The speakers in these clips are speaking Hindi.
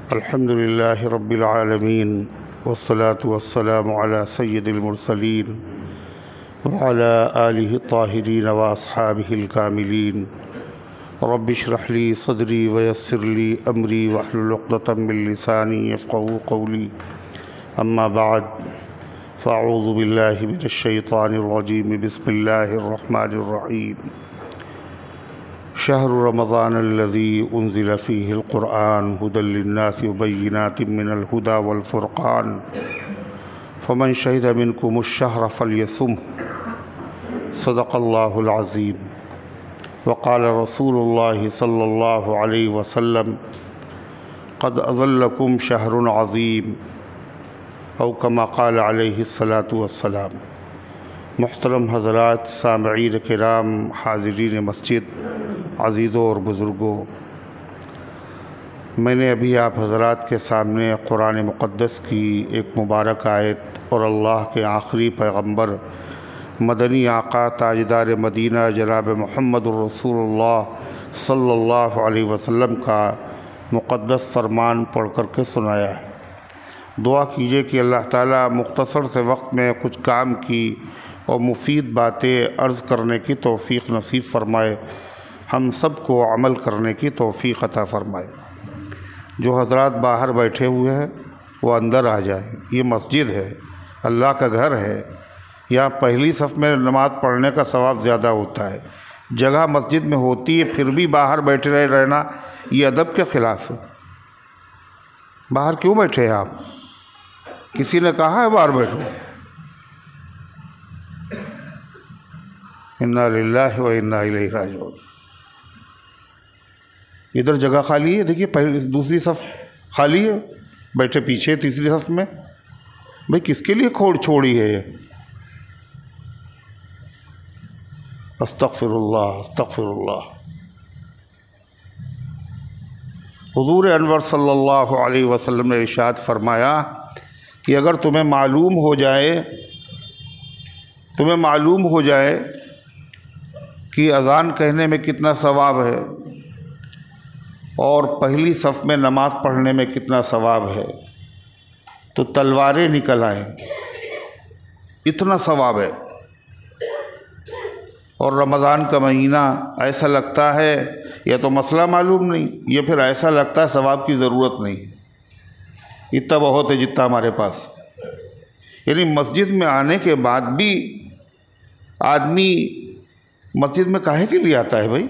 अल्हम्दुलिल्लाहि रब्बिल आलमीन वस्सलातु वस्सलामु अला सय्यिदिल मुरसलीन व अला आलिहि ताहिरीन व अस्हाबिहिल कामिलीन। रब्बि इश्रह ली सदरी व यस्सिर ली अमरी वहलुल उक़दतम मिन लिसानी यफ़क़हू क़ौली। अम्मा बाद फ़अऊज़ु बिल्लाहि मिनश शैतानिर रजीम। बिस्मिल्लाहिर रहमानिर रहीम। शहरु रमज़ानल्लज़ी उन्ज़िल फ़ीहिल क़ुरआन हुदल लिन्नासि व बय्यिनातिम मिनल हुदा वल फ़ुरक़ान फ़मन शहिद मिनकुमुश-शहर फ़लयसुमहु। सदक़ल्लाहुल अज़ीम। वक़ाल रसूलुल्लाहि सल्लल्लाहु अलैहि वसल्लम क़द अज़ल्लकुम शहरुन अज़ीम औ कमा क़ाल अलैहिस्सलातु वस्सलाम। मुहतरम हज़रात, सामईन किराम, हाज़िरीन मस्जिद, अज़ीज़ों और बुज़ुर्गों, मैंने अभी आप हज़रात के सामने कुरान मुक़द्दस की एक मुबारक आयत और अल्लाह के आखिरी पैगम्बर मदनी आका ताजदार मदीना जनाब मुहम्मदुर रसूलुल्लाह सल्लल्लाहु अलैहि वसल्लम का मुक़द्दस फ़रमान पढ़ कर के सुनाया है। दुआ कीजिए कि अल्लाह ताला मुख्तसर से वक्त में कुछ काम की और मुफीद बातें अर्ज़ करने की तौफ़ीक़ नसीब फ़रमाए, हम सब को अमल करने की तौफ़ीक़ अता फ़रमाए। जो हज़रात बाहर बैठे हुए हैं वो अंदर आ जाएं। ये मस्जिद है, अल्लाह का घर है। यहाँ पहली सफ़ में नमाज़ पढ़ने का सवाब ज़्यादा होता है। जगह मस्जिद में होती है फिर भी बाहर बैठे रहना ये अदब के ख़िलाफ़ है। बाहर क्यों बैठे हैं आप? किसी ने कहा है बाहर बैठो? इन्ना लिल्लाहि व इन्ना इलैहि राजिऊन। इधर जगह खाली है, देखिए पहली दूसरी सफ़ खाली है, बैठे पीछे तीसरी सफ़ में। भाई किसके लिए खोड़ छोड़ी है ये? अस्तग़फ़िरुल्लाह अस्तग़फ़िरुल्लाह। हुज़ूर अनवर सल्लल्लाहु अलैहि वसल्लम ने इरशाद फरमाया कि अगर तुम्हें मालूम हो जाए कि अज़ान कहने में कितना सवाब है और पहली सफ़ में नमाज़ पढ़ने में कितना सवाब है तो तलवारें निकल आएँ, इतना सवाब है। और रमज़ान का महीना ऐसा लगता है, या तो मसला मालूम नहीं, या फिर ऐसा लगता है सवाब की ज़रूरत नहीं, इतना बहुत है जितना हमारे पास। यानी मस्जिद में आने के बाद भी आदमी मस्जिद में काहे के लिए आता है भाई?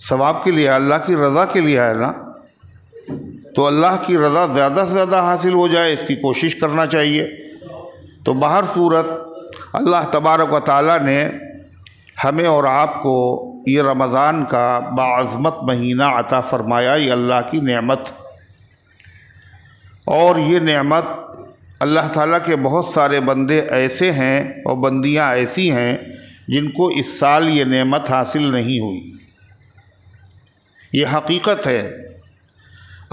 सवाब के लिए, अल्लाह की रज़ा के लिए है ना। तो अल्लाह की रज़ा ज़्यादा से ज़्यादा हासिल हो जाए इसकी कोशिश करना चाहिए। तो बाहर सूरत अल्लाह तबारक व तआला ने हमें और आपको ये रमज़ान का बाअज़मत महीना अता फ़रमाया। ये अल्लाह की नेमत, और ये नेमत अल्लाह ताला के बहुत सारे बंदे ऐसे हैं और बंदियां ऐसी हैं जिनको इस साल ये नेमत हासिल नहीं हुई। ये हकीकत है।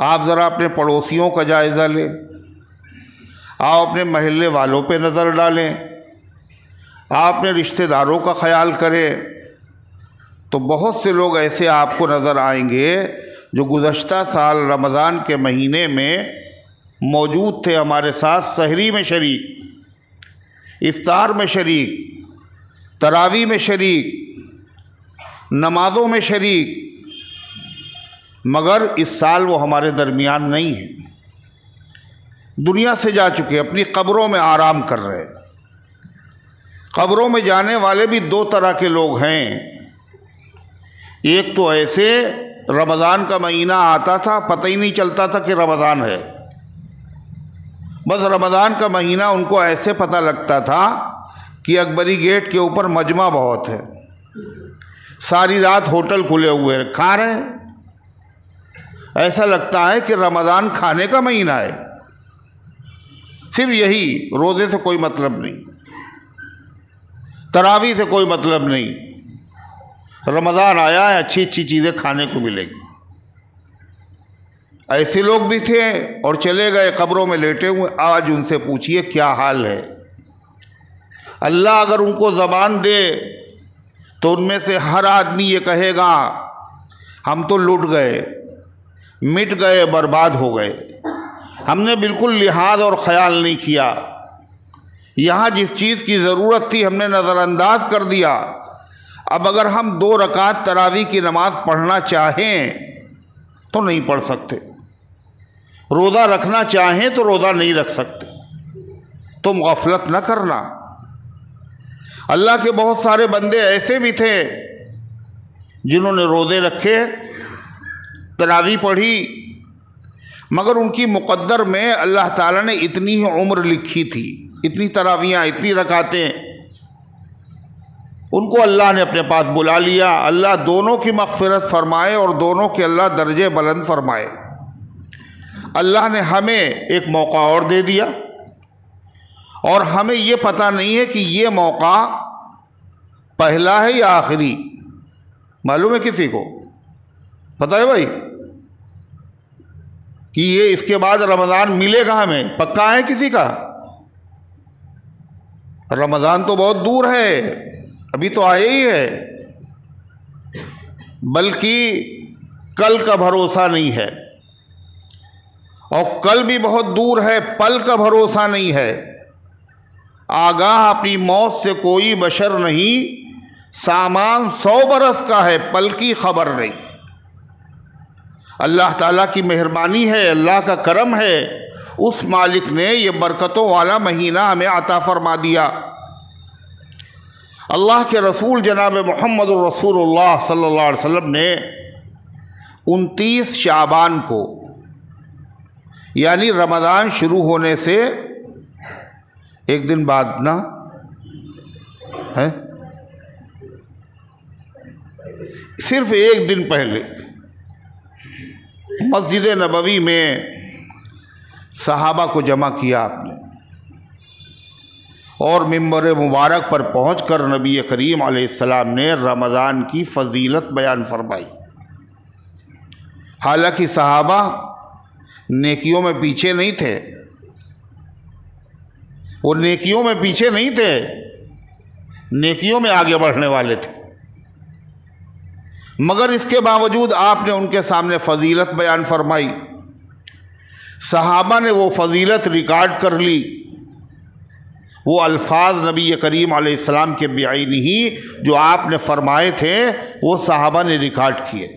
आप ज़रा अपने पड़ोसियों का जायज़ा लें, आप अपने महल्ले वालों पे नज़र डालें, आप अपने रिश्तेदारों का ख्याल करें, तो बहुत से लोग ऐसे आपको नज़र आएंगे जो गुज़श्ता साल रमज़ान के महीने में मौजूद थे, हमारे साथ सहरी में शरीक, इफ्तार में शरीक, तरावी में शरीक, नमाज़ों में शरीक, मगर इस साल वो हमारे दरमियान नहीं है। दुनिया से जा चुके, अपनी कब्रों में आराम कर रहे। कब्रों में जाने वाले भी दो तरह के लोग हैं। एक तो ऐसे रमज़ान का महीना आता था, पता ही नहीं चलता था कि रमज़ान है। बस रमज़ान का महीना उनको ऐसे पता लगता था कि अकबरी गेट के ऊपर मजमा बहुत है, सारी रात होटल खुले हुए हैं, खा रहे हैं। ऐसा लगता है कि रमज़ान खाने का महीना है। सिर्फ यही, रोज़े से कोई मतलब नहीं, तरावी से कोई मतलब नहीं। रमज़ान आया है, अच्छी अच्छी चीज़ें खाने को मिलेगी। ऐसे लोग भी थे और चले गए, कब्रों में लेटे हुए। आज उनसे पूछिए क्या हाल है। अल्लाह अगर उनको ज़बान दे तो उनमें से हर आदमी ये कहेगा हम तो लुट गए, मिट गए, बर्बाद हो गए। हमने बिल्कुल लिहाज और ख्याल नहीं किया। यहाँ जिस चीज़ की ज़रूरत थी हमने नज़रअंदाज कर दिया। अब अगर हम 2 रकात तरावी की नमाज़ पढ़ना चाहें तो नहीं पढ़ सकते, रोज़ा रखना चाहें तो रोज़ा नहीं रख सकते। तुम गफलत न करना। अल्लाह के बहुत सारे बंदे ऐसे भी थे जिन्होंने रोज़े रखे, तरावी पढ़ी, मगर उनकी मुक़द्दर में अल्लाह ताला ने इतनी ही उम्र लिखी थी, इतनी तरावियाँ, इतनी रकातें। उनको अल्लाह ने अपने पास बुला लिया। अल्लाह दोनों की मग़फ़िरत फ़रमाए और दोनों के अल्लाह दर्जे बुलंद फ़रमाए। अल्लाह ने हमें एक मौका और दे दिया और हमें ये पता नहीं है कि ये मौका पहला है या आखिरी। मालूम है किसी को? पता है भाई कि ये इसके बाद रमज़ान मिलेगा हमें? पक्का है किसी का? रमज़ान तो बहुत दूर है, अभी तो आया ही है। बल्कि कल का भरोसा नहीं है, और कल भी बहुत दूर है, पल का भरोसा नहीं है। आगाह अपनी मौत से कोई बशर नहीं, सामान 100 बरस का है, पल की खबर नहीं। अल्लाह ताला की मेहरबानी है, अल्लाह का करम है, उस मालिक ने ये बरकतों वाला महीना हमें अता फरमा दिया। अल्लाह के रसूल जनाब मोहम्मद रसूलुल्लाह सल्लल्लाहु अलैहि वसल्लम ने 29 शाबान को, यानी रमज़ान शुरू होने से एक दिन बाद ना है, सिर्फ एक दिन पहले मस्जिद नबवी में सहाबा को जमा किया आपने और मिंबर मुबारक पर पहुंचकर नबी करीम अलैहिस्सलाम ने रमज़ान की फ़जीलत बयान फरमाई। हालांकि सहाबा नेकियों में पीछे नहीं थे, वो नेकियों में पीछे नहीं थे, नेकियों में आगे बढ़ने वाले थे। मगर इसके बावजूद आपने उनके सामने फ़जीलत बयान फरमाई। सहाबा ने वो फ़जीलत रिकॉर्ड कर ली, वो अल्फाज नबी करीम अलैहिस्सलाम के बेआईनी ही जो आपने फरमाए थे वो सहाबा ने रिकॉर्ड किए।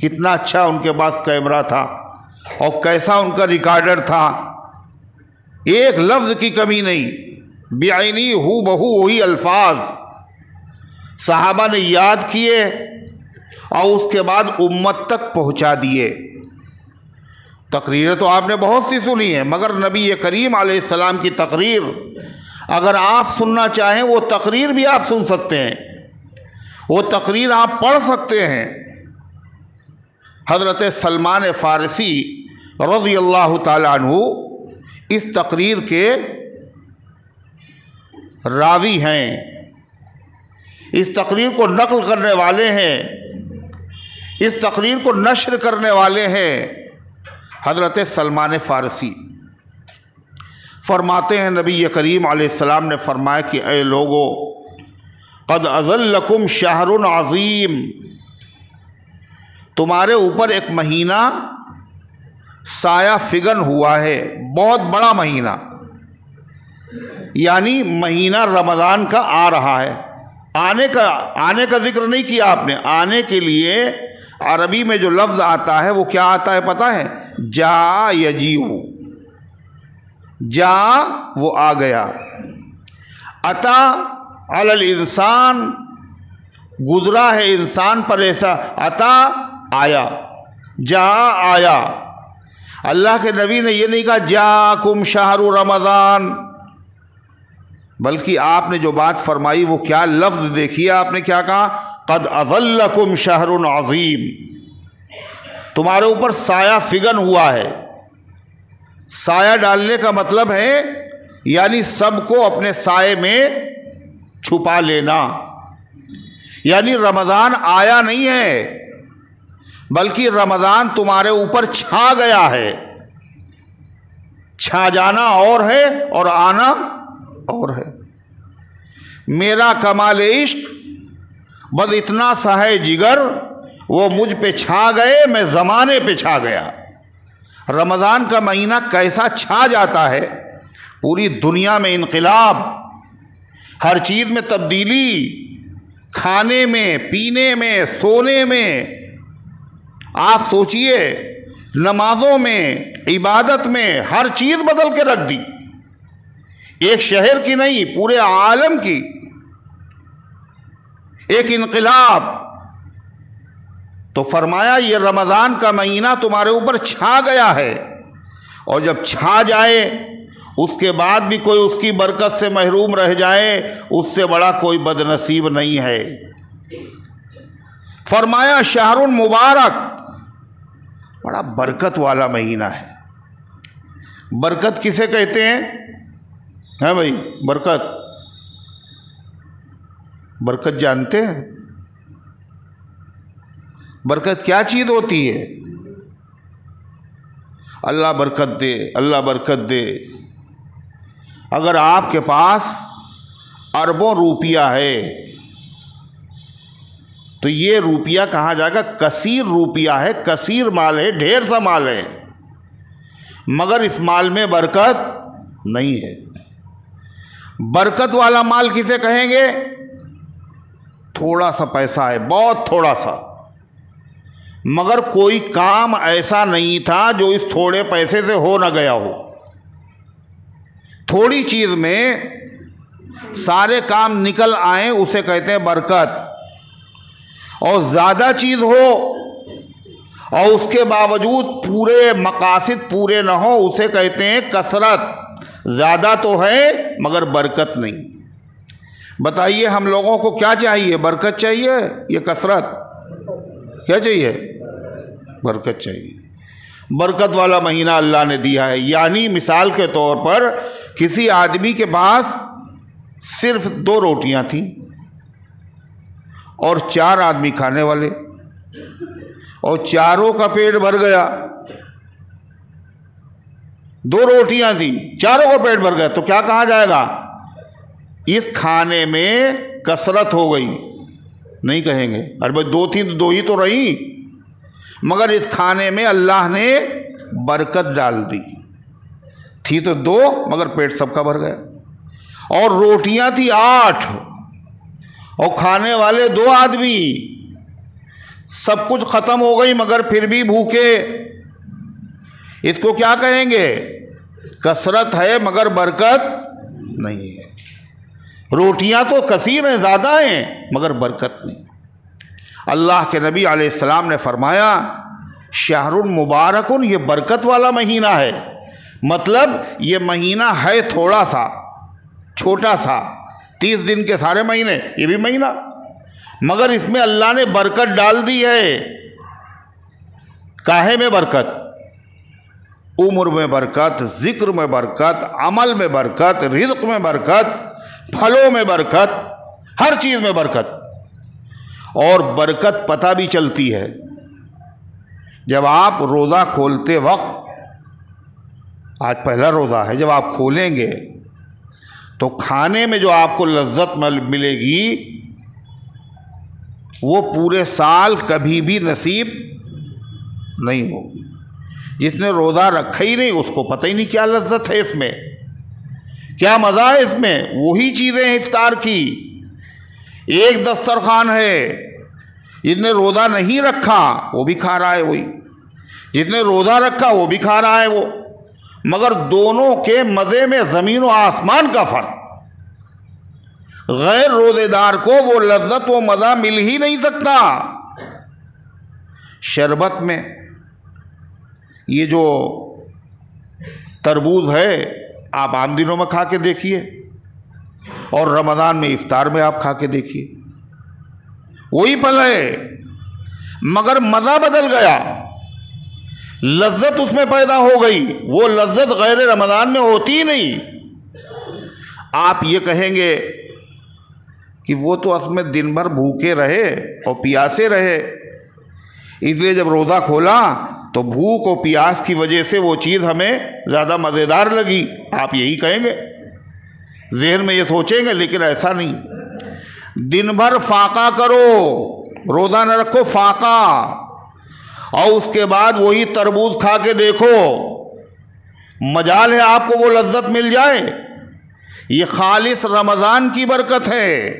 कितना अच्छा उनके पास कैमरा था और कैसा उनका रिकॉर्डर था, एक लफ्ज़ की कमी नहीं, बेआईनी हू बहू वही अल्फाज सहाबा ने याद किए और उसके बाद उम्मत तक पहुंचा दिए। तकरीरें तो आपने बहुत सी सुनी है, मगर नबी करीम अलैहिस्सलाम की तकरीर अगर आप सुनना चाहें वो तकरीर भी आप सुन सकते हैं, वो तकरीर आप पढ़ सकते हैं। हज़रत सलमान फ़ारसी रज़ियल्लाहु ताला अन्हु इस तकरीर के रावी हैं, इस तकरीर को नक़ल करने वाले हैं, इस तकरीर को नश्र करने वाले हैं। हज़रत सलमान फ़ारसी फरमाते हैं नबी करीम अलैहिस्सलाम ने फरमाया कि ऐ लोगो, क़द अज़ल्लकुम शहरुन अज़ीम, तुम्हारे ऊपर एक महीना साया फिगन हुआ है, बहुत बड़ा महीना, यानी महीना रमज़ान का आ रहा है। आने का जिक्र नहीं किया आपने। आने के लिए अरबी में जो लफ्ज़ आता है वो क्या आता है पता है? जा यजीउ, जा वो आ गया, अता अलल इंसान गुजरा है इंसान पर, ऐसा अता आया, जा आया। अल्लाह के नबी ने ये नहीं कहा जाकुम शहरु रमज़ान, बल्कि आपने जो बात फरमाई वो क्या लफ्ज़ देखिए, आपने क्या कहा? क़द अज़ल्लकुम शहरुन अज़ीम, तुम्हारे ऊपर साया फिगन हुआ है। साया डालने का मतलब है यानी सबको अपने साये में छुपा लेना। यानी रमज़ान आया नहीं है, बल्कि रमज़ान तुम्हारे ऊपर छा गया है। छा जाना और है और आना और है। मेरा कमाल इश्क बस इतना सा है जिगर, वो मुझ पे छा गए, मैं ज़माने पे छा गया। रमज़ान का महीना कैसा छा जाता है, पूरी दुनिया में इनकलाब, हर चीज़ में तब्दीली, खाने में, पीने में, सोने में। आप सोचिए, नमाजों में, इबादत में, हर चीज़ बदल के रख दी। एक शहर की नहीं, पूरे आलम की एक इनकलाब। तो फरमाया ये रमज़ान का महीना तुम्हारे ऊपर छा गया है, और जब छा जाए उसके बाद भी कोई उसकी बरकत से महरूम रह जाए, उससे बड़ा कोई बदनसीब नहीं है। फरमाया शहरुल मुबारक, बड़ा बरकत वाला महीना है। बरकत किसे कहते हैं भाई? बरकत, बरकत जानते हैं? बरकत क्या चीज़ होती है? अल्लाह बरकत दे, अल्लाह बरकत दे। अगर आपके पास अरबों रुपया है तो ये रुपया कहा जाएगा कसीर रुपया है, कसीर माल है, ढेर सा माल है, मगर इस माल में बरकत नहीं है। बरकत वाला माल किसे कहेंगे? थोड़ा सा पैसा है, बहुत थोड़ा सा, मगर कोई काम ऐसा नहीं था जो इस थोड़े पैसे से हो ना गया हो। थोड़ी चीज़ में सारे काम निकल आए, उसे कहते हैं बरकत। और ज़्यादा चीज़ हो और उसके बावजूद पूरे मकासिद पूरे ना हो, उसे कहते हैं कसरत। ज़्यादा तो है मगर बरकत नहीं। बताइए हम लोगों को क्या चाहिए? बरकत चाहिए या कसरत? क्या चाहिए? बरकत चाहिए। बरकत वाला महीना अल्लाह ने दिया है। यानी मिसाल के तौर पर किसी आदमी के पास सिर्फ 2 रोटियां थी और 4 आदमी खाने वाले, और चारों का पेट भर गया। 2 रोटियां थी, चारों का पेट भर गया, तो क्या कहा जाएगा? इस खाने में कसरत हो गई। नहीं कहेंगे, अरे भाई 2 थी तो 2 ही तो रही, मगर इस खाने में अल्लाह ने बरकत डाल दी। थी तो 2 मगर पेट सबका भर गया। और रोटियां थी 8 और खाने वाले 2 आदमी, सब कुछ खत्म हो गई मगर फिर भी भूखे। इसको क्या कहेंगे? कसरत है मगर बरकत नहीं है। रोटियां तो कसीर हैं, ज़्यादा हैं, मगर बरकत नहीं। अल्लाह के नबी अलैहिस्सलाम ने फरमाया शहरुल मुबारकुन, ये बरकत वाला महीना है। मतलब ये महीना है थोड़ा सा, छोटा सा, 30 दिन के सारे महीने, ये भी महीना, मगर इसमें अल्लाह ने बरकत डाल दी है। काहे में बरकत? उम्र में बरकत, जिक्र में बरकत, अमल में बरकत, रिज़्क में बरकत, फलों में बरकत, हर चीज़ में बरकत। और बरकत पता भी चलती है जब आप रोज़ा खोलते वक्त, आज पहला रोज़ा है, जब आप खोलेंगे तो खाने में जो आपको लज्जत मिलेगी वो पूरे साल कभी भी नसीब नहीं होगी। जिसने रोज़ा रखा ही नहीं उसको पता ही नहीं क्या लज्जत है इसमें, क्या मज़ा है इसमें। वही चीज़ें हैं इफ्तार की, एक दस्तरखान है। जिसने रोज़ा नहीं रखा वो भी खा रहा है वही, जिसने रोज़ा रखा वो भी खा रहा है वो, मगर दोनों के मज़े में ज़मीन व आसमान का फ़र्क। गैर रोज़ेदार को वो लज्जत व मज़ा मिल ही नहीं सकता। शरबत में ये जो तरबूज है आप आम दिनों में खा के देखिए, और रमज़ान में इफ्तार में आप खा के देखिए, वही फल है मगर मज़ा बदल गया, लज्जत उसमें पैदा हो गई। वो लज्जत गैर रमज़ान में होती ही नहीं। आप ये कहेंगे कि वो तो असल में दिन भर भूखे रहे और प्यासे रहे, इसलिए जब रोज़ा खोला तो भूख और प्यास की वजह से वो चीज़ हमें ज़्यादा मज़ेदार लगी। आप यही कहेंगे, जहन में ये सोचेंगे, लेकिन ऐसा नहीं। दिन भर फाका करो, रोज़ा न रखो फाका, और उसके बाद वही तरबूज खा के देखो, मजाल है आपको वो लज्जत मिल जाए। ये खालिस रमज़ान की बरकत है,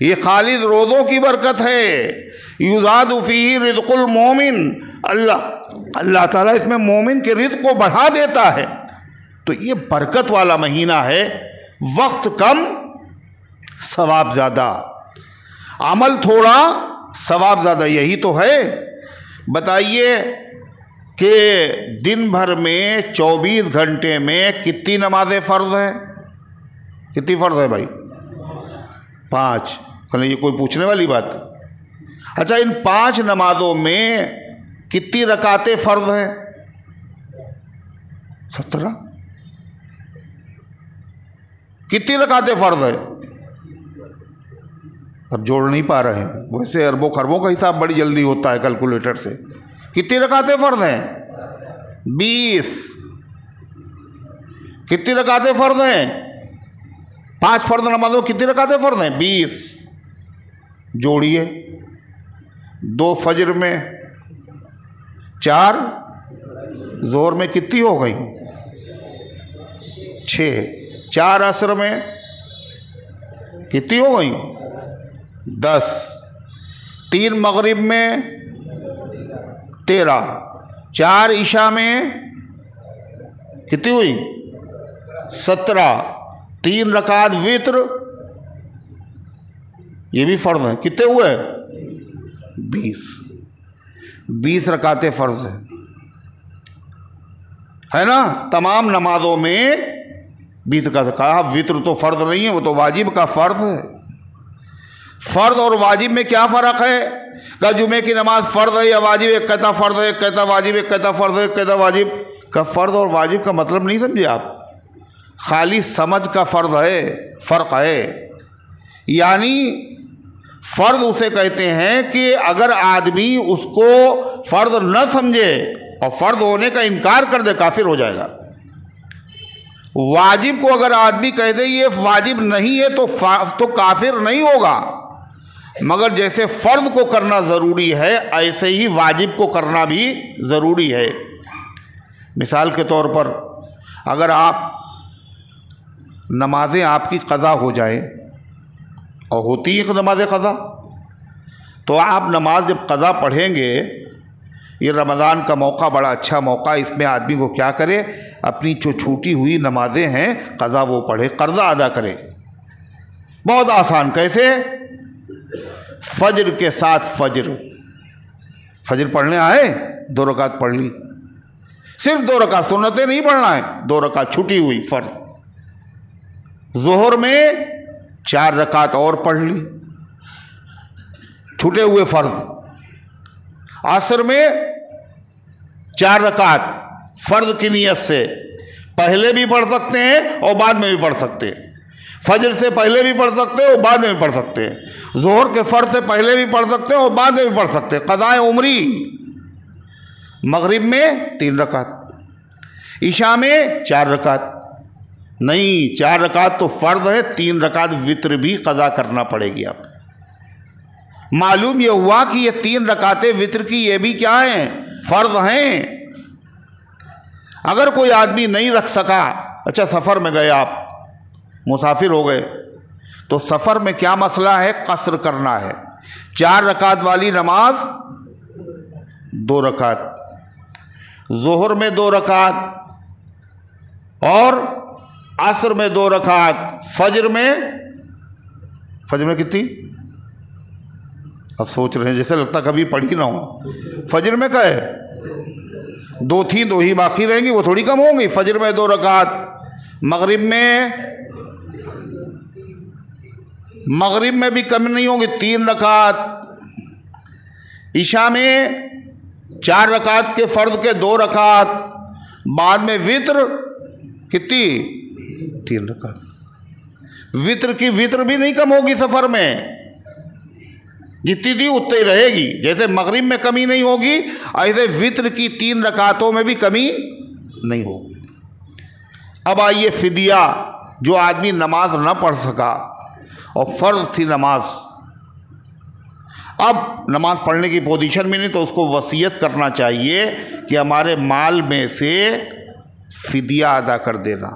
ये खालिस रोज़ों की बरकत है। युज़ादु फ़ीही रिज़्क़ुल मोमिन, अल्लाह ताला इसमें मोमिन के रिज़्क़ को बढ़ा देता है। तो ये बरकत वाला महीना है, वक्त कम सवाब ज़्यादा, अमल थोड़ा सवाब ज़्यादा, यही तो है। बताइए कि दिन भर में 24 घंटे में कितनी नमाजें फ़र्ज़ हैं? कितनी फ़र्ज़ है भाई? 5। कहने ये कोई पूछने वाली बात? अच्छा, इन 5 नमाजों में कितनी रकातें फ़र्ज़ हैं? 17। कितनी रकातें फ़र्ज़ है? अब जोड़ नहीं पा रहे हैं, वैसे अरबों खरबों का हिसाब बड़ी जल्दी होता है कैलकुलेटर से। कितनी रकातें फ़र्ज़ हैं? 20। कितनी रकातें फ़र्ज़ हैं? 5 फ़र्ज़ नमाज़ों में कितनी रकातें फ़र्ज़ हैं? 20। जोड़िए, 2 फजर में, 4 ज़ोहर में कितनी हो गई? 6। 4 असर में कितनी हो गई? 10। 3 मगरिब में 13। 4 ईशा में कितनी हुई? 17। 3 रकात वित्र, ये भी फ़र्ज़ है। कितने हुए? 20। 20 रकातें फ़र्ज़ है ना? तमाम नमाजों में 20 रकात। कहा वित्र तो फ़र्ज़ नहीं है, वो तो वाजिब का फ़र्ज़ है। फ़र्ज़ और वाजिब में क्या फ़र्क है? का जुमे की नमाज फ़र्ज़ है या वाजिब? एक कहता फ़र्ज़ है, एक कहता वाजिब, एक कहता फ़र्ज़ है, एक कहता वाजिब। का फ़र्ज़ और वाजिब का मतलब नहीं समझे आप? खाली समझ का फ़र्ज़ है, फ़र्क है। यानी फ़र्ज़ उसे कहते हैं कि अगर आदमी उसको फ़र्ज़ न समझे और फ़र्ज़ होने का इनकार कर दे, काफिर हो जाएगा। वाजिब को अगर आदमी कह दे ये वाजिब नहीं है तो काफिर नहीं होगा। मगर जैसे फ़र्ज़ को करना ज़रूरी है, ऐसे ही वाजिब को करना भी ज़रूरी है। मिसाल के तौर पर अगर आप नमाज़ें आपकी क़ज़ा हो जाए, और होती है नमाज़ क़ज़ा, तो आप नमाज जब क़ज़ा पढ़ेंगे, ये रमज़ान का मौका बड़ा अच्छा मौका, इसमें आदमी को क्या करे? अपनी जो छूटी हुई नमाजें हैं क़ज़ा वो पढ़े, कर्ज़ा अदा करे। बहुत आसान। कैसे? फजर के साथ फजर पढ़ने आए, 2 रकात पढ़ ली, सिर्फ 2 रकात, सुन्नतें नहीं पढ़ना है, 2 रकात छूटी हुई फ़र्ज़। ज़ोहर में 4 रकात और पढ़ ली, छूटे हुए फ़र्ज़। असर में 4 रकात फ़र्ज़ की नीयत से, पहले भी पढ़ सकते हैं और बाद में भी पढ़ सकते हैं। फजर से पहले भी पढ़ सकते हैं और बाद में भी पढ़ सकते हैं। ज़ोहर के फ़र्ज़ से पहले भी पढ़ सकते हैं और बाद में भी पढ़ सकते हैं। क़ज़ाए उमरी। मगरिब में 3 रकात, ईशा में 4 रकात। नहीं, 4 रकात तो फ़र्ज़ है, 3 रकात वित्र भी क़ज़ा करना पड़ेगी। आप मालूम ये हुआ कि ये 3 रकातें वित्र की ये भी क्या हैं? फ़र्ज़ हैं। अगर कोई आदमी नहीं रख सका, अच्छा सफ़र में गए आप, मुसाफिर हो गए, तो सफ़र में क्या मसला है? कसर करना है। 4 रकात वाली नमाज 2 रकात, ज़ोहर में 2 रकात और असर में 2 रकात, फजर में कितनी? अब सोच रहे हैं जैसे लगता कभी पढ़ी ना हो। फजर में क्या है? 2 थी, 2 ही बाकी रहेंगी, वो थोड़ी कम होंगी। फजर में 2 रकात, मगरिब में भी कम नहीं होंगी, 3 रकात, ईशा में 4 रकात के फ़र्ज़ के 2 रकात, बाद में वित्र कितनी? 3 रकात। वित्र की वित्र भी नहीं कम होगी सफ़र में, जितनी थी उतनी ही रहेगी। जैसे मगरिब में कमी नहीं होगी, ऐसे वित्र की 3 रकातों में भी कमी नहीं होगी। अब आइए फिदिया, जो आदमी नमाज न पढ़ सका और फ़र्ज़ थी नमाज, अब नमाज पढ़ने की पोजीशन में नहीं तो उसको वसीयत करना चाहिए कि हमारे माल में से फिदिया अदा कर देना,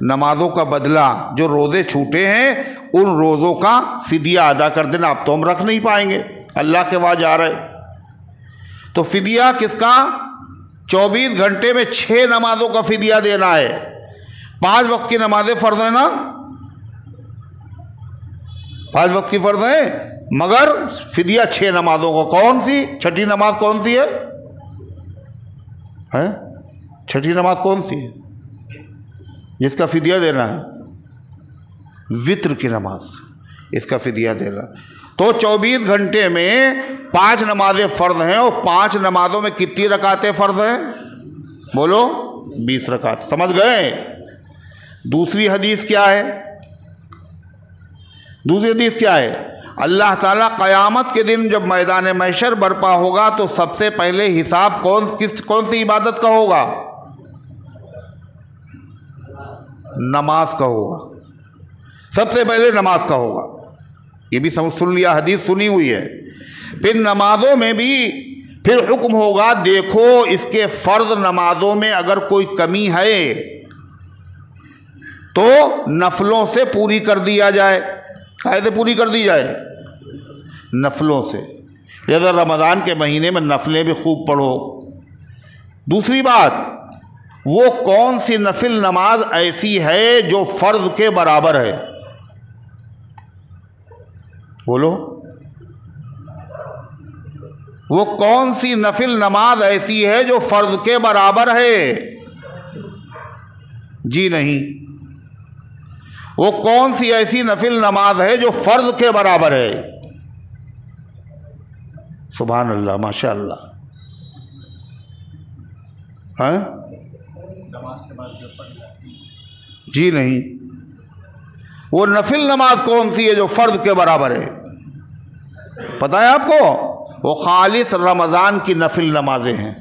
नमाजों का बदला, जो रोज़े छूटे हैं उन रोज़ों का फिदिया अदा कर देना। अब तो हम रख नहीं पाएंगे, अल्लाह के वहाँ जा रहे, तो फिदिया किसका? 24 घंटे में 6 नमाजों का फिदिया देना है। 5 वक्त की नमाजें फ़र्ज है ना, 5 वक्त की फ़र्ज है, मगर फिदिया 6 नमाजों का। कौन सी? छठी नमाज कौन सी है? छठी नमाज कौन सी है जिसका फिदिया देना है? वित्र की नमाज, इसका फिदिया देना। तो 24 घंटे में 5 नमाजें फ़र्ज हैं, और 5 नमाजों में कितनी रकातें फ़र्ज हैं? बोलो, 20 रकात। समझ गए? दूसरी हदीस क्या है? दूसरी हदीस क्या है? अल्लाह ताला क़यामत के दिन जब मैदान महशर बर्पा होगा तो सबसे पहले हिसाब कौन सी इबादत का होगा? नमाज का होगा। सबसे पहले नमाज का होगा। ये भी सुन लिया, हदीस सुनी हुई है। फिर नमाजों में भी फिर हुक्म होगा, देखो इसके फ़र्ज नमाजों में अगर कोई कमी है तो नफलों से पूरी कर दिया जाए। कायदे पूरी कर दी जाए? नफलों से। जैसे रमज़ान के महीने में नफलें भी खूब पढ़ो। दूसरी बात, वो कौन सी नफिल नमाज ऐसी है जो फ़र्ज के बराबर है? बोलो, वो कौन सी नफिल नमाज ऐसी है जो फ़र्ज के बराबर है? जी नहीं। वो कौन सी ऐसी नफिल नमाज है जो फ़र्ज के बराबर है? सुभान अल्लाह, माशा अल्लाह। हाँ, नमाज के बाद जो पढ़ी जाती है। जी नहीं। वो नफिल नमाज कौन सी है जो फ़र्ज के बराबर है? पता है आपको? वो खालिस रमज़ान की नफिल नमाजें हैं,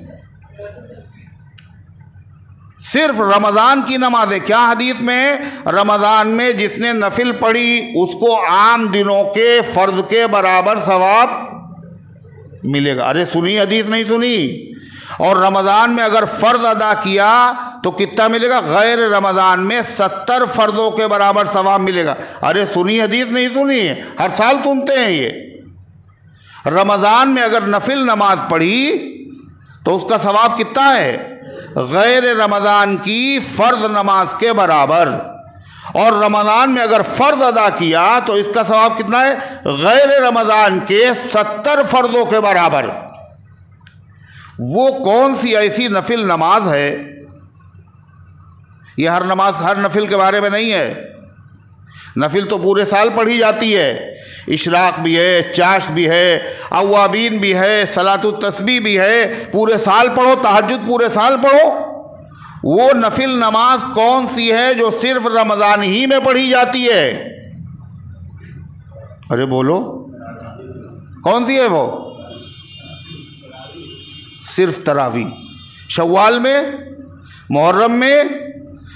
सिर्फ रमज़ान की नमाजें। क्या हदीस में? रमज़ान में जिसने नफिल पढ़ी उसको आम दिनों के फ़र्ज के बराबर सवाब मिलेगा। अरे सुनी हदीस, नहीं सुनी? और रमज़ान में अगर फ़र्ज अदा किया तो कितना मिलेगा? गैर रमज़ान में 70 फ़र्जों के बराबर सवाब मिलेगा। अरे सुनी हदीस, नहीं सुनी? हर साल सुनते हैं ये। रमज़ान में अगर नफिल नमाज पढ़ी तो उसका सवाब कितना है? गैर रमज़ान की फ़र्ज नमाज के बराबर। और रमज़ान में अगर फ़र्ज अदा किया तो इसका सवाब कितना है? गैर रमज़ान के 70 फ़र्जों के बराबर। वो कौन सी ऐसी नफिल नमाज है? ये हर नमाज, हर नफिल के बारे में नहीं है। नफिल तो पूरे साल पढ़ी जाती है। इशराक भी है, चाश भी है, अव्वाबीन भी है, सलातुत तस्बीह भी है। पूरे साल पढ़ो, तहज्जुद पूरे साल पढ़ो। वो नफिल नमाज कौन सी है जो सिर्फ रमज़ान ही में पढ़ी जाती है? अरे बोलो, कौन सी है वो? सिर्फ तरावी। शव्वाल में, मुहर्रम में,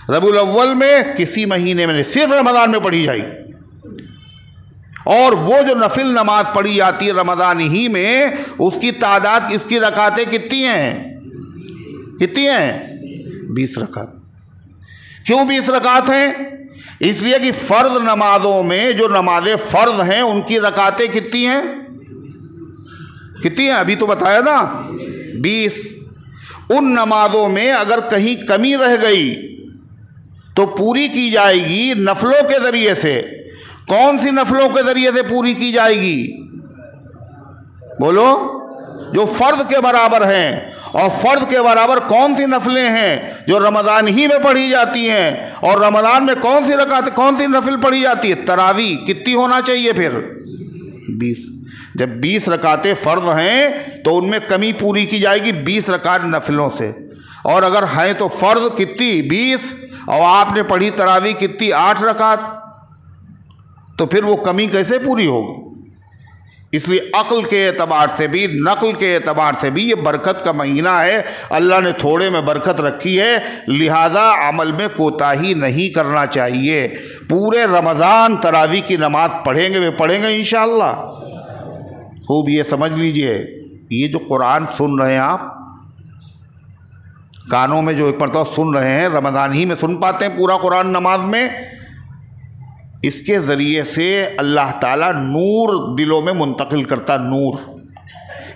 रबीउल अव्वल में, किसी महीने में नहीं, सिर्फ रमज़ान में पढ़ी जाएगी। और वो जो नफिल नमाज पढ़ी जाती है रमज़ान ही में, उसकी तादाद, इसकी रकातें कितनी हैं? कितनी हैं? 20 रकात। क्यों 20 रकात हैं? इसलिए कि फ़र्ज नमाजों में जो नमाजें फ़र्ज हैं उनकी रकातें कितनी हैं? कितनी हैं? अभी तो बताया ना, 20। उन नमाजों में अगर कहीं कमी रह गई तो पूरी की जाएगी नफलों के ज़रिए से। कौन सी नफलों के ज़रिए से पूरी की जाएगी? बोलो, जो फ़र्ज के बराबर हैं। और फ़र्ज के बराबर कौन सी नफलें हैं? जो रमज़ान ही में पढ़ी जाती हैं। और रमज़ान में कौन सी रकात, कौन सी नफिल पढ़ी जाती है? तरावी। कितनी होना चाहिए फिर? 20। जब 20 रकातें फ़र्ज हैं तो उनमें कमी पूरी की जाएगी 20 रकात नफिलों से। और अगर हैं तो फ़र्ज कितनी? 20। और आपने पढ़ी तरावी कितनी? 8 रकात। तो फिर वो कमी कैसे पूरी होगी? इसलिए अक्ल के एतबार से भी, नक़ल के एतबार से भी ये बरकत का महीना है। अल्लाह ने थोड़े में बरकत रखी है, लिहाजा अमल में कोताही नहीं करना चाहिए। पूरे रमज़ान तरावी की नमाज पढ़ेंगे, वे पढ़ेंगे इंशाअल्लाह। खूब ये समझ लीजिए, ये जो कुरान सुन रहे हैं आप, कानों में जो एक मरतबा सुन रहे हैं, रमज़ान ही में सुन पाते हैं पूरा कुरान नमाज में, इसके ज़रिए से अल्लाह ताला नूर दिलों में मुंतकिल करता, नूर,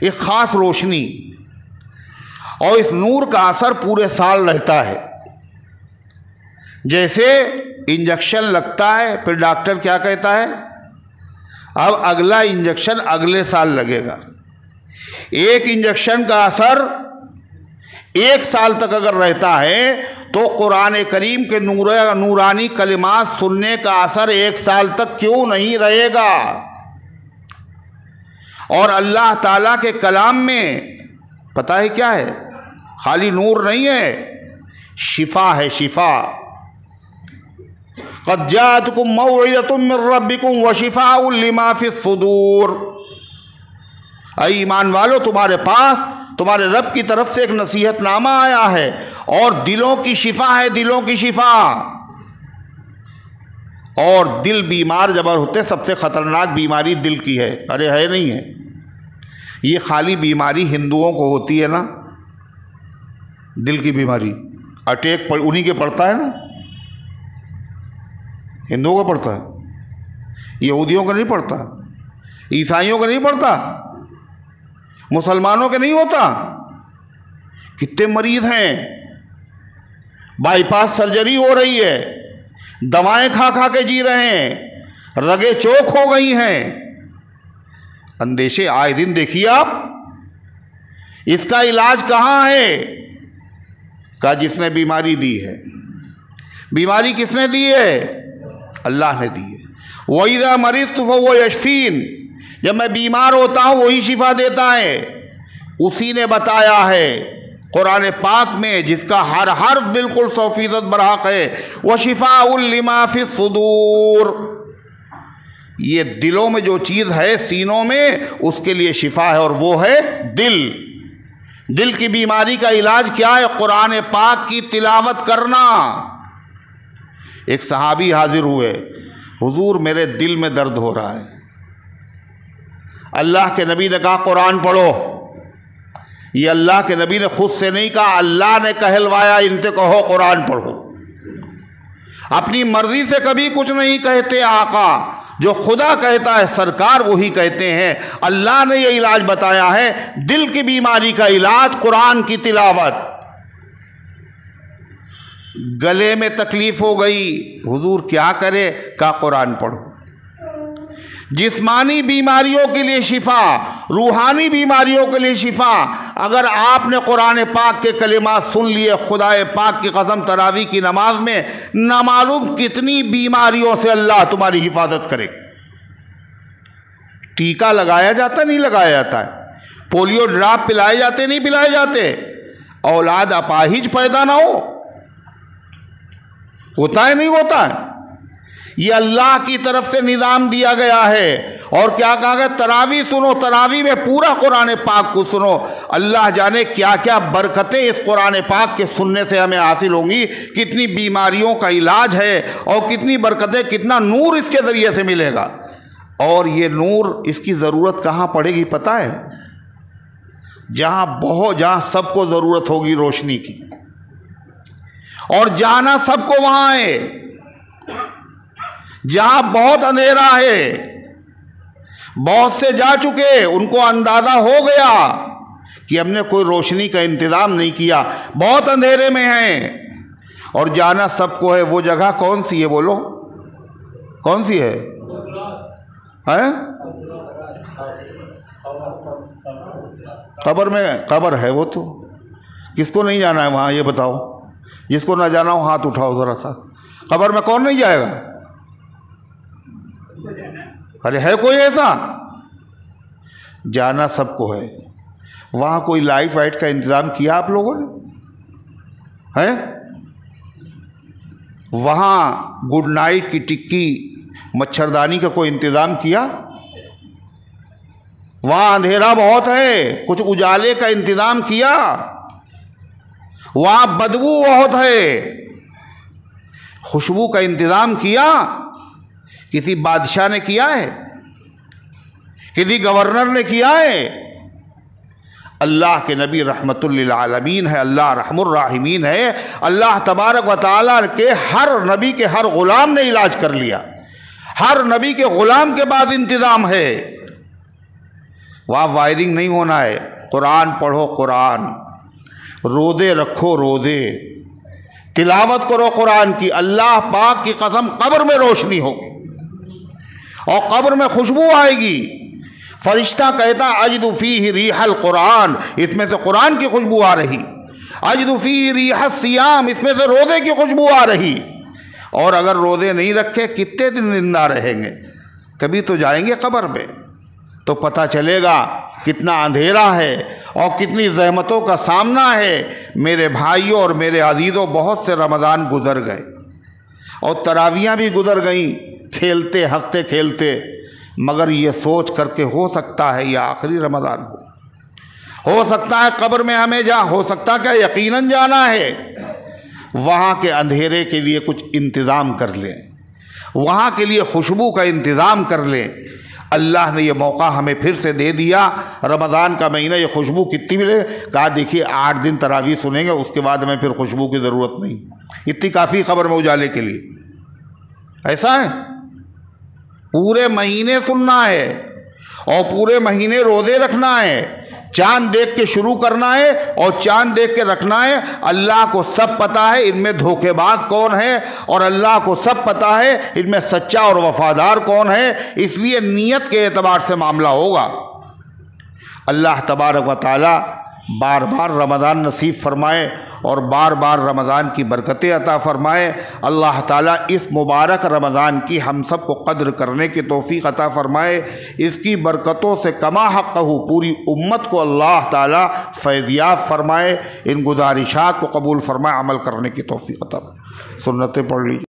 एक ख़ास रोशनी, और इस नूर का असर पूरे साल रहता है। जैसे इंजेक्शन लगता है, फिर डॉक्टर क्या कहता है, अब अगला इंजेक्शन अगले साल लगेगा। एक इंजेक्शन का असर 1 साल तक अगर रहता है तो कुरान करीम के नूरानी कलिमात सुनने का असर 1 साल तक क्यों नहीं रहेगा। और अल्लाह ताला के कलाम में पता है क्या है, खाली नूर नहीं है, शिफा है, शिफा। क़द जाअतकुम मौइज़तुम मिन रब्बिकुम व शिफ़ाउन लिमा फ़िस सुदूर। ऐ ईमान वालो, तुम्हारे पास तुम्हारे रब की तरफ से एक नसीहतनामा आया है और दिलों की शिफा है, दिलों की शिफा। और दिल बीमार जबर होते, सबसे ख़तरनाक बीमारी दिल की है। अरे है नहीं है, ये खाली बीमारी हिंदुओं को होती है ना, दिल की बीमारी, अटैक उन्हीं के पड़ता है ना, हिंदुओं का पड़ता है, यहूदियों का नहीं पड़ता, ईसाइयों का नहीं पड़ता, मुसलमानों के नहीं होता। कितने मरीज हैं, बाईपास सर्जरी हो रही है, दवाएं खा खा के जी रहे हैं, रगें चौक हो गई हैं, अंदेशे आए दिन देखिए आप। इसका इलाज कहाँ है? का जिसने बीमारी दी है। बीमारी किसने दी है? अल्लाह ने दी है। वइज़ा मरिज़्तु फ़हुव यशफ़ीन, जब मैं बीमार होता हूँ वही शिफा देता है। उसी ने बताया है कुरान पाक में, जिसका हर हर्फ बिल्कुल 100% बरहक है, व शिफ़ाउन लिमा फ़िस सुदूर। ये दिलों में जो चीज़ है, सीनों में, उसके लिए शिफा है, और वो है दिल। दिल की बीमारी का इलाज क्या है? कुरान पाक की तिलावत करना। एक सहाबी हाजिर हुए, हुजूर मेरे दिल में दर्द हो रहा है। अल्लाह के नबी ने कहा कुरान पढ़ो। ये अल्लाह के नबी ने खुद से नहीं कहा, अल्लाह ने कहलवाया, इनसे कहो कुरान पढ़ो। अपनी मर्जी से कभी कुछ नहीं कहते आका, जो खुदा कहता है सरकार वही कहते हैं। अल्लाह ने ये इलाज बताया है, दिल की बीमारी का इलाज कुरान की तिलावत। गले में तकलीफ हो गई, हुजूर क्या करे? का कुरान पढ़ो। जिस्मानी बीमारियों के लिए शिफा, रूहानी बीमारियों के लिए शिफा। अगर आपने कुरान पाक के कलिमात सुन लिए, खुदाए पाक की कसम, तरावी की नमाज में नामालूम कितनी बीमारियों से अल्लाह तुम्हारी हिफाजत करे। टीका लगाया जाता नहीं लगाया जाता है, पोलियो ड्रॉप पिलाए जाते नहीं पिलाए जाते, औलाद अपाहिज पैदा ना होता है नहीं होता है। ये अल्लाह की तरफ से निज़ाम दिया गया है। और क्या कहा गया? तरावी सुनो, तरावी में पूरा कुरान पाक को सुनो। अल्लाह जाने क्या क्या बरकतें इस कुरान पाक के सुनने से हमें हासिल होंगी, कितनी बीमारियों का इलाज है, और कितनी बरकतें, कितना नूर इसके ज़रिए से मिलेगा। और ये नूर, इसकी ज़रूरत कहाँ पड़ेगी पता है? जहाँ सबको ज़रूरत होगी रोशनी की, और जाना सबको वहाँ है। जहाँ बहुत अंधेरा है, बहुत से जा चुके, उनको अंदाज़ा हो गया कि हमने कोई रोशनी का इंतज़ाम नहीं किया, बहुत अंधेरे में हैं। और जाना सबको है, वो जगह कौन सी है बोलो? कौन सी है? हैं? कब्र में, कब्र है वो तो। किसको नहीं जाना है वहाँ, ये बताओ? जिसको ना जाना हो हाथ उठाओ ज़रा सा। कब्र में कौन नहीं जाएगा? अरे है कोई ऐसा? जाना सबको है। वहाँ कोई लाइट वाइट का इंतज़ाम किया आप लोगों ने? है? वहाँ गुड नाइट की टिक्की, मच्छरदानी का कोई इंतज़ाम किया? वहाँ अंधेरा बहुत है, कुछ उजाले का इंतज़ाम किया? वहाँ बदबू बहुत है, खुशबू का इंतज़ाम किया? किसी बादशाह ने किया है? किसी गवर्नर ने किया है? अल्लाह के नबी रहमतुल लिल आलमीन है, अल्लाह रहमुर राहिमीन है। अल्लाह तबारक व तआला के हर नबी के हर ग़ुलाम ने इलाज कर लिया। हर नबी के ग़ुलाम के बाद इंतज़ाम है। वहाँ वायरिंग नहीं होना है। कुरान पढ़ो, कुरान रोज़े रखो, रोज़े तिलावत करो कुरान की। अल्लाह पाक की कसम, कब्र में रोशनी होगी और कब्र में खुशबू आएगी। फरिश्ता कहता अजदु फीहि रीहल कुरान, इसमें से कुरान की खुशबू आ रही। अजदु फीहि रीहस सियाम, इसमें से रोज़े की खुशबू आ रही। और अगर रोज़े नहीं रखे कितने दिन जिंदा रहेंगे? कभी तो जाएंगे कब्र में, तो पता चलेगा कितना अंधेरा है और कितनी ज़हमतों का सामना है। मेरे भाइयों और मेरे अजीज़ों, बहुत से रमज़ान गुज़र गए और तरावियाँ भी गुज़र गईं, खेलते हंसते खेलते, मगर ये सोच करके हो सकता है यह आखिरी रमज़ान हो सकता है कब्र में हमें हो सकता क्या यकीनन जाना है। वहाँ के अंधेरे के लिए कुछ इंतज़ाम कर लें, वहाँ के लिए खुशबू का इंतज़ाम कर लें। अल्लाह ने यह मौका हमें फिर से दे दिया। रमज़ान का महीना, ये खुशबू कितनी मिले? कहा देखिए 8 दिन तरावी सुनेंगे, उसके बाद हमें फिर खुशबू की ज़रूरत नहीं, इतनी काफ़ी कब्र में उजाले के लिए। ऐसा है, पूरे महीने सुनना है और पूरे महीने रोज़े रखना है। चांद देख के शुरू करना है और चांद देख के रखना है। अल्लाह को सब पता है इनमें धोखेबाज कौन है और अल्लाह को सब पता है इनमें सच्चा और वफादार कौन है। इसलिए नीयत के एतबार से मामला होगा। अल्लाह तबारक व तआला बार बार रमज़ान नसीब फरमाए और बार बार रमज़ान की बरकतें अता फ़रमाए। अल्लाह ताला इस मुबारक रमज़ान की हम सब को कद्र करने की तौफ़ीक़ अता फ़रमाए। इसकी बरकतों से कमा हक़्क़हू पूरी उम्मत को अल्लाह ताला फैज़याब फ़रमाए। इन गुज़ारिशात को कबूल फ़रमाए, अमल करने की तौफ़ीक़ अता। सुन्नतें पढ़ लीजिए।